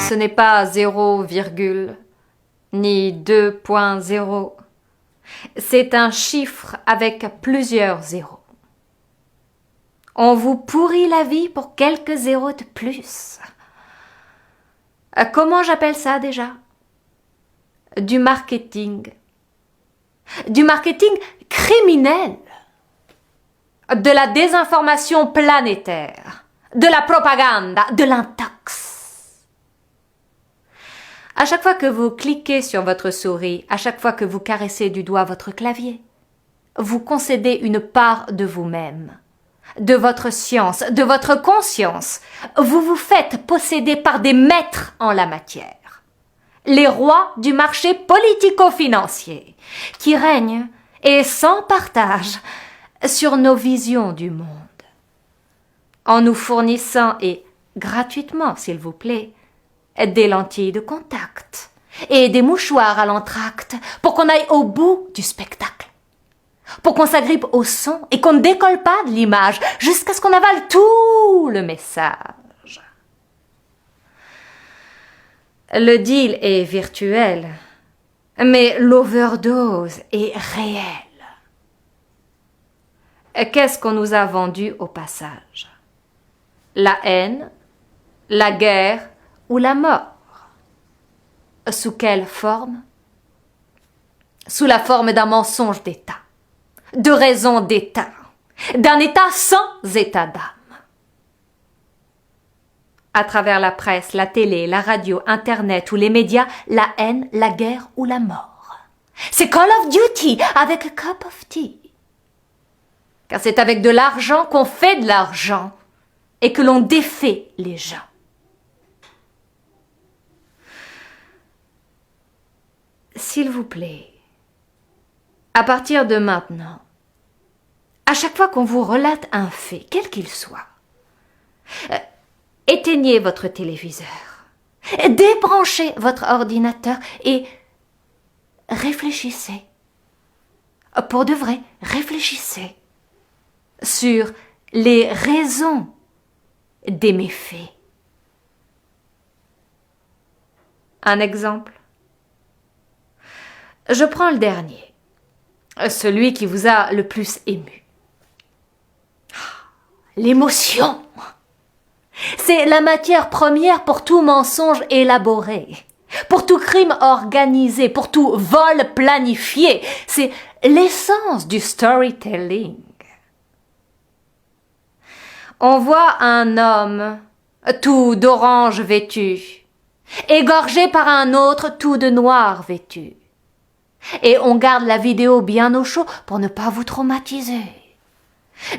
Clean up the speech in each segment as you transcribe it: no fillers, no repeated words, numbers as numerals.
Ce n'est pas 0, ni 2.0. C'est un chiffre avec plusieurs zéros. On vous pourrit la vie pour quelques zéros de plus. Comment j'appelle ça déjà? Du marketing. Du marketing criminel. De la désinformation planétaire. De la propagande, de l'intox. À chaque fois que vous cliquez sur votre souris, à chaque fois que vous caressez du doigt votre clavier, vous concédez une part de vous-même, de votre science, de votre conscience. Vous vous faites posséder par des maîtres en la matière, les rois du marché politico-financier, qui règnent, et sans partage, sur nos visions du monde. En nous fournissant, et gratuitement s'il vous plaît, des lentilles de contact et des mouchoirs à l'entracte pour qu'on aille au bout du spectacle, pour qu'on s'agrippe au son et qu'on ne décolle pas de l'image jusqu'à ce qu'on avale tout le message. Le deal est virtuel, mais l'overdose est réelle. Qu'est-ce qu'on nous a vendu au passage? La haine, la guerre ou la mort? Sous quelle forme? Sous la forme d'un mensonge d'État, de raison d'État, d'un État sans état d'âme. À travers la presse, la télé, la radio, Internet ou les médias, la haine, la guerre ou la mort. C'est Call of Duty avec a cup of tea. Car c'est avec de l'argent qu'on fait de l'argent et que l'on défait les gens. S'il vous plaît, à partir de maintenant, à chaque fois qu'on vous relate un fait, quel qu'il soit, éteignez votre téléviseur, débranchez votre ordinateur et réfléchissez. Pour de vrai, réfléchissez sur les raisons des méfaits. Un exemple. Je prends le dernier, celui qui vous a le plus ému. L'émotion. C'est la matière première pour tout mensonge élaboré, pour tout crime organisé, pour tout vol planifié. C'est l'essence du storytelling. On voit un homme tout d'orange vêtu, égorgé par un autre tout de noir vêtu. Et on garde la vidéo bien au chaud pour ne pas vous traumatiser.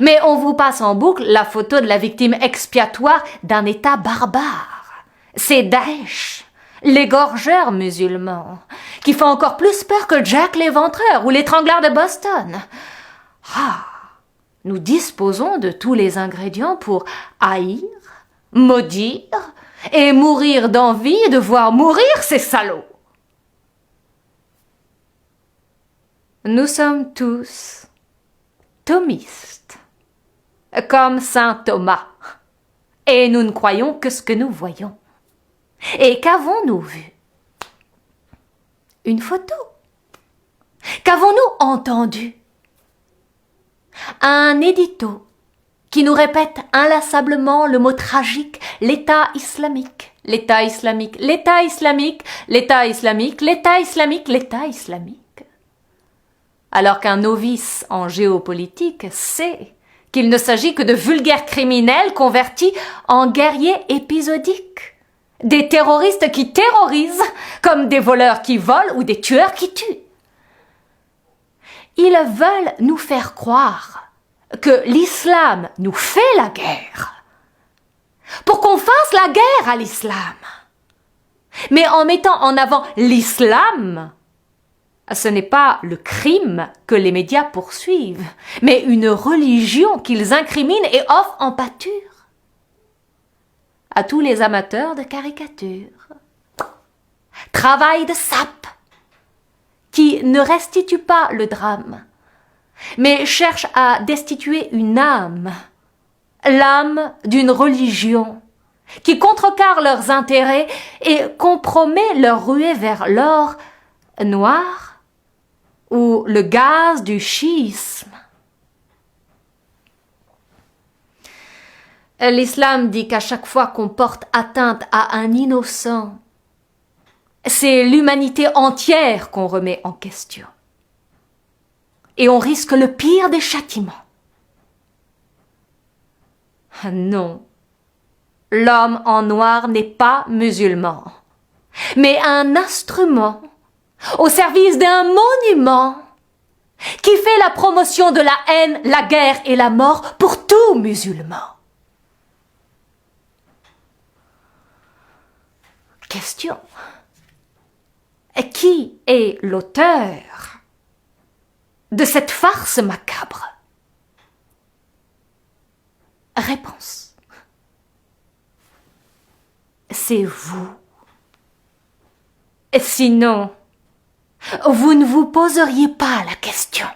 Mais on vous passe en boucle la photo de la victime expiatoire d'un État barbare. C'est Daesh, l'égorgeur musulman, qui fait encore plus peur que Jack l'Éventreur ou l'étrangleur de Boston. Nous disposons de tous les ingrédients pour haïr, maudire et mourir d'envie de voir mourir ces salauds. Nous sommes tous thomistes, comme saint Thomas, et nous ne croyons que ce que nous voyons. Et qu'avons-nous vu? Une photo. Qu'avons-nous entendu? Un édito qui nous répète inlassablement le mot tragique « l'État islamique ». L'État islamique, l'État islamique, l'État islamique, l'État islamique, l'État islamique. Alors qu'un novice en géopolitique sait qu'il ne s'agit que de vulgaires criminels convertis en guerriers épisodiques, des terroristes qui terrorisent comme des voleurs qui volent ou des tueurs qui tuent. Ils veulent nous faire croire que l'islam nous fait la guerre, pour qu'on fasse la guerre à l'islam. Mais en mettant en avant l'islam, ce n'est pas le crime que les médias poursuivent, mais une religion qu'ils incriminent et offrent en pâture à tous les amateurs de caricatures. Travail de sape qui ne restitue pas le drame, mais cherche à destituer une âme, l'âme d'une religion qui contrecarre leurs intérêts et compromet leur ruée vers l'or noir ou le gaz du schisme. L'islam dit qu'à chaque fois qu'on porte atteinte à un innocent, c'est l'humanité entière qu'on remet en question. Et on risque le pire des châtiments. Non, l'homme en noir n'est pas musulman, mais un instrument au service d'un monument qui fait la promotion de la haine, la guerre et la mort pour tout musulman. Question. Qui est l'auteur de cette farce macabre? Réponse. C'est vous. Sinon, vous ne vous poseriez pas la question.